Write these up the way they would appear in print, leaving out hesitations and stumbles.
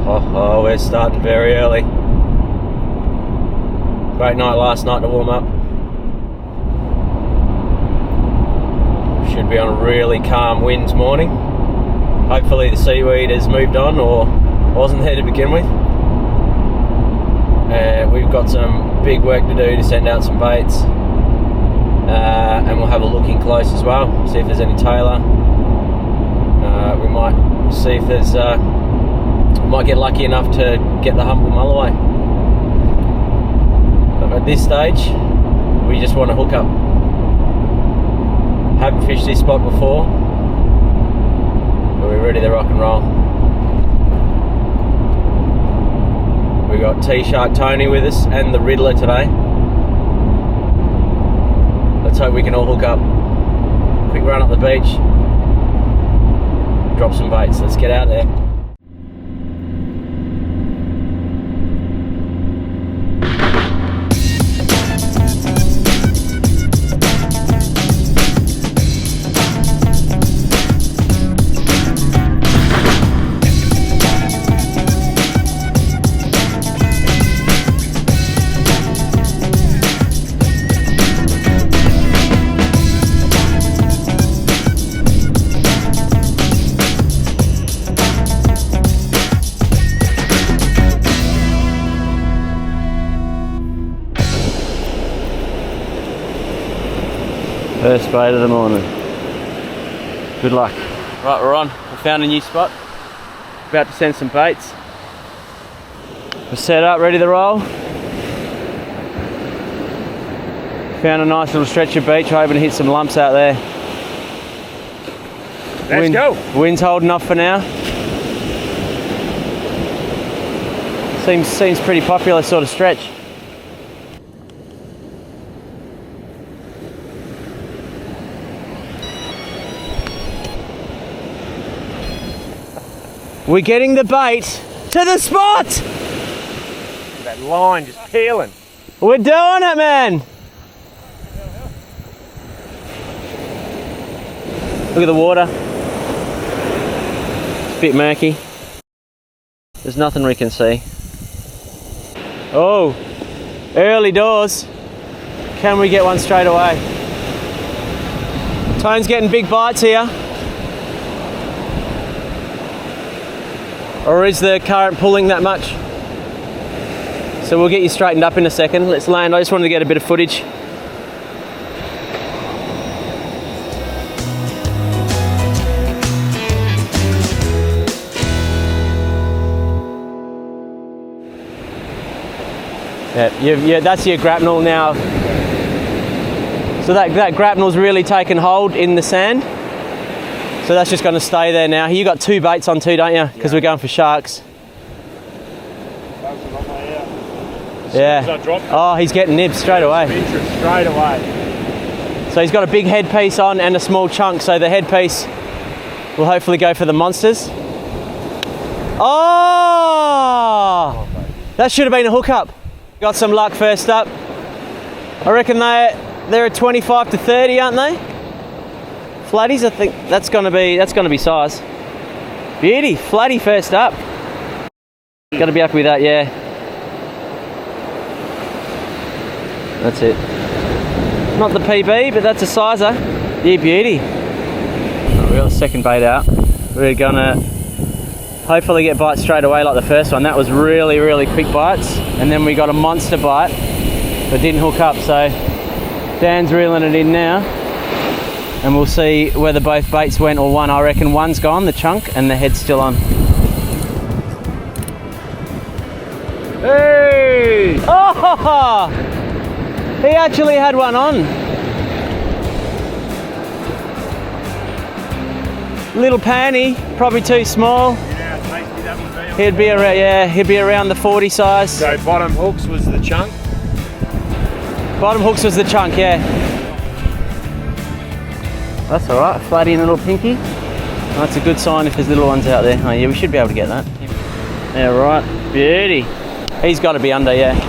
Oh, we're starting very early. Great night last night to warm up. Should be on a really calm winds morning. Hopefully the seaweed has moved on or wasn't there to begin with. We've got some big work to do to send out some baits. And we'll have a look in close as well, see if there's any tailor. We might see if there's we might get lucky enough to get the humble mulloway. But at this stage, we just want to hook up. Haven't fished this spot before, but we're ready to rock and roll. We got T-Shark Tony with us and the Riddler today. Let's hope we can all hook up. Quick run up the beach, drop some baits. Let's get out there. First bait of the morning. Good luck. Right, we're on. We found a new spot. About to send some baits. We're set up, ready to roll. Found a nice little stretch of beach, hoping to hit some lumps out there. Let's go. Wind's holding off for now. Seems pretty popular sort of stretch. We're getting the bait to the spot! That line just peeling. We're doing it, man! Look at the water. It's a bit murky. There's nothing we can see. Oh, early doors. Can we get one straight away? Tone's getting big bites here. Or is the current pulling that much? So we'll get you straightened up in a second. Let's land. I just wanted to get a bit of footage. Yeah, that's your grapnel now. So that grapnel's really taken hold in the sand. So that's just going to stay there now. You got two baits on too, don't you? Because we're going for sharks. Yeah. Oh, he's getting nibs straight away. Straight away. So he's got a big headpiece on and a small chunk. So the headpiece will hopefully go for the monsters. Oh! That should have been a hookup. Got some luck first up. I reckon they're at 25 to 30, aren't they? Flatties, I think that's gonna be size. Beauty, flatty first up. Gotta be happy with that, yeah. That's it. Not the PB, but that's a sizer. Yeah, beauty. Right, we got the second bait out. We're gonna hopefully get bites straight away like the first one. That was really, really quick bites. And then we got a monster bite, but didn't hook up, so Dan's reeling it in now. And we'll see whether both baits went or one. I reckon one's gone, the chunk, and the head's still on. Hey! Oh! He actually had one on. Little panny, probably too small. Yeah, tasty that would be. He'd be around the 40 size. So bottom hooks was the chunk? Bottom hooks was the chunk, yeah. That's all right, flatty and a little pinky. That's a good sign if there's little ones out there. Oh yeah, we should be able to get that. Yeah, right, beauty. He's got to be under, yeah.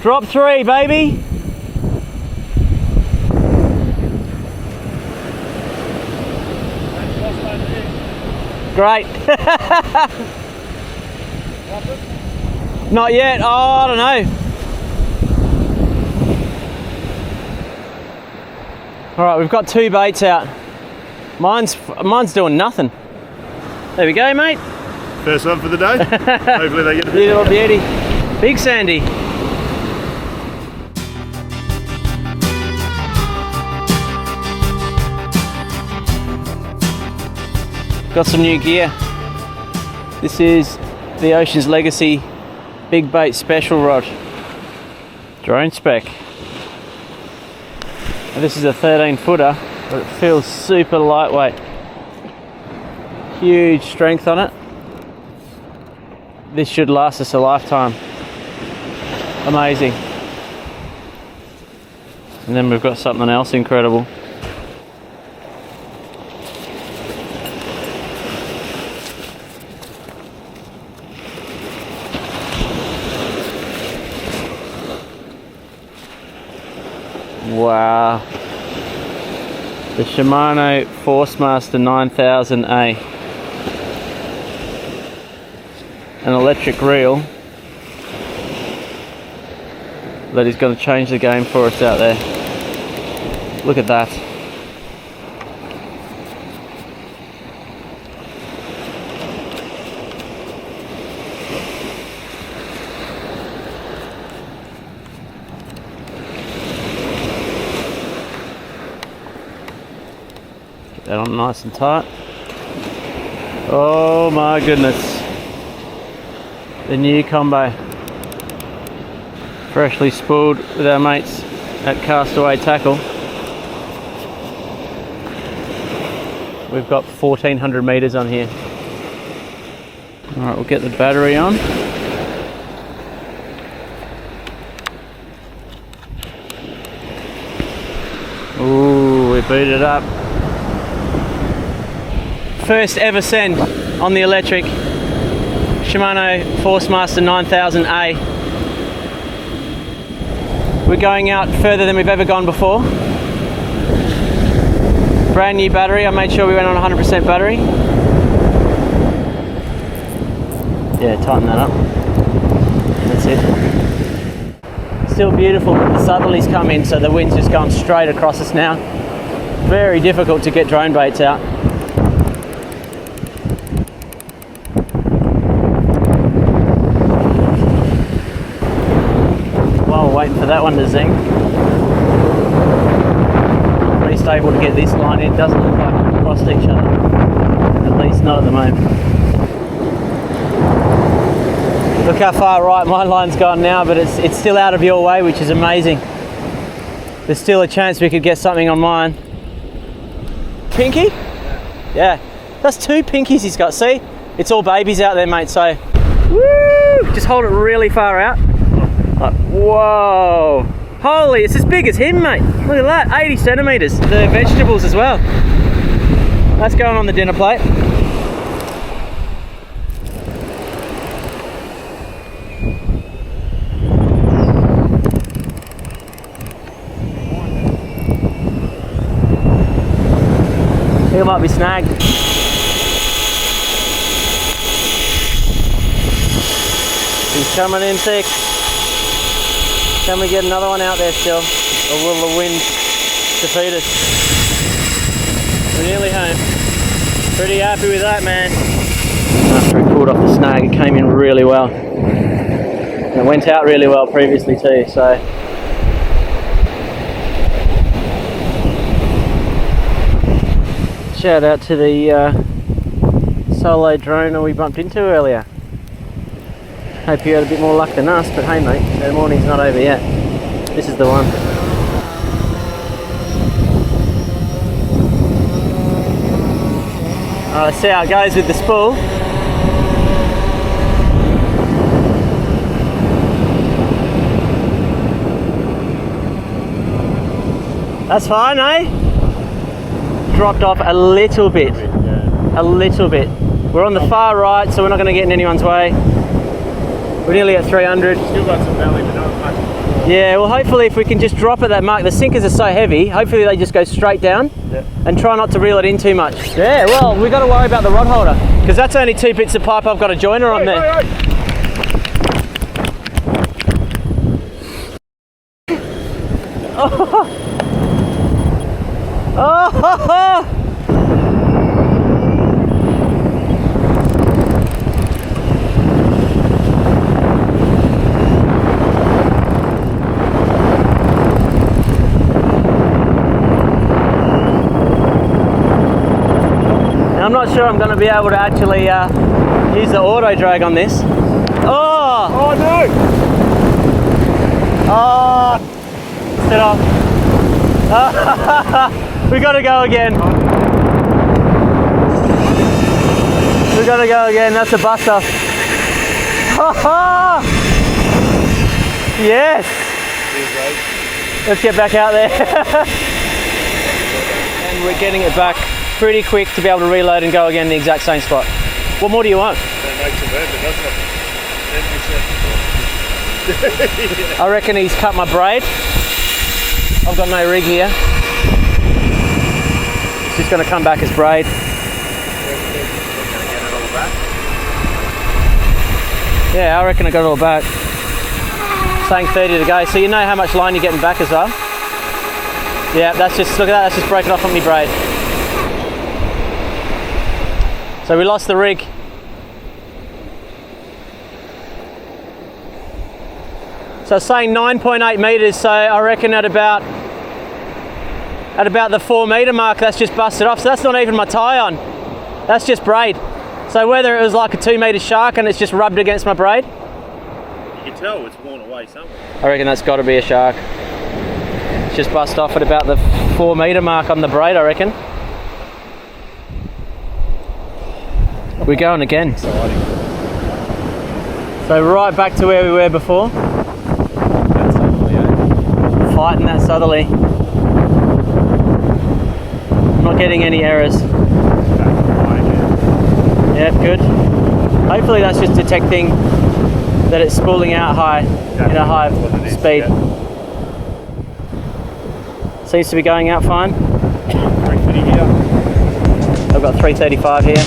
Drop 3, baby. Great. Not yet. Oh, I don't know. All right, we've got 2 baits out. Mine's doing nothing. There we go, mate. First one for the day. Hopefully they get a bit. Beautiful beauty. Big Sandy. Got some new gear. This is the Ocean's Legacy Big Bait Special Rod. Drone spec. And this is a 13 footer, but it feels super lightweight. Huge strength on it. This should last us a lifetime. Amazing. And then we've got something else incredible. Wow. The Shimano Forcemaster 9000A. An electric reel that is going to change the game for us out there. Look at that. Get that on nice and tight. Oh my goodness. The new combo. Freshly spooled with our mates at Castaway Tackle. We've got 1400 metres on here. Alright, we'll get the battery on. Ooh, we beat it up. First ever send on the electric. Shimano Forcemaster 9000A. We're going out further than we've ever gone before. Brand new battery. I made sure we went on 100% battery. Yeah, tighten that up. That's it. Still beautiful, but the southerlies come in, so the wind's just going straight across us now. Very difficult to get drone baits out. Waiting for that one to zing. At least able to get this line in. Doesn't look like we've crossed each other. At least not at the moment. Look how far right my line's gone now, but it's still out of your way, which is amazing. There's still a chance we could get something on mine. Pinky? Yeah. That's 2 pinkies he's got. See? It's all babies out there, mate, so woo! Just hold it really far out. Like, whoa, holy, it's as big as him, mate. Look at that, 80 centimetres. The vegetables as well. That's going on the dinner plate. He might be snagged. He's coming in thick. Can we get another one out there still? Or will the wind defeat us? We're nearly home. Pretty happy with that, man. After he pulled off the snag, it came in really well. And it went out really well previously too, so. Shout out to the solo droner we bumped into earlier. Hope you had a bit more luck than us, but hey mate, the morning's not over yet. This is the one. Alright, let's see how it goes with the spool. That's fine, eh? Dropped off a little bit. A little bit. We're on the far right, so we're not going to get in anyone's way. We're nearly at 300. Still got some belly, but not much. Yeah, well hopefully if we can just drop at that mark, the sinkers are so heavy, hopefully they just go straight down and try not to reel it in too much. Yeah, well, we've got to worry about the rod holder because that's only 2 bits of pipe I've got a joiner on there. Oh! Oh! I'm not sure I'm going to be able to actually use the auto drag on this. Oh! Oh no! Oh! Sit off. We got to go again. We got to go again. That's a buster. Yes. Let's get back out there. And we're getting it back pretty quick to be able to reload and go again in the exact same spot. What more do you want? That makes it better, doesn't it? I reckon he's cut my braid. I've got no rig here. It's just going to come back as braid. Yeah, I reckon I got it all back. Saying 30 to go. So you know how much line you're getting back as well? Yeah, that's just, look at that, that's just breaking off on me braid. So we lost the rig. So saying 9.8 meters, so I reckon at about the 4 meter mark, that's just busted off. So that's not even my tie on. That's just braid. So whether it was like a 2 meter shark and it's just rubbed against my braid. You can tell it's worn away somewhere. I reckon that's got to be a shark. It's just bust off at about the 4 meter mark on the braid, I reckon. We're going again. Exciting. So right back to where we were before. That's southerly, eh? Fighting that southerly. I'm not getting any errors. Yep, good. Hopefully that's just detecting that it's spooling out high in a high speed. Yeah. Seems to be going out fine. 350 here. I've got 335 here.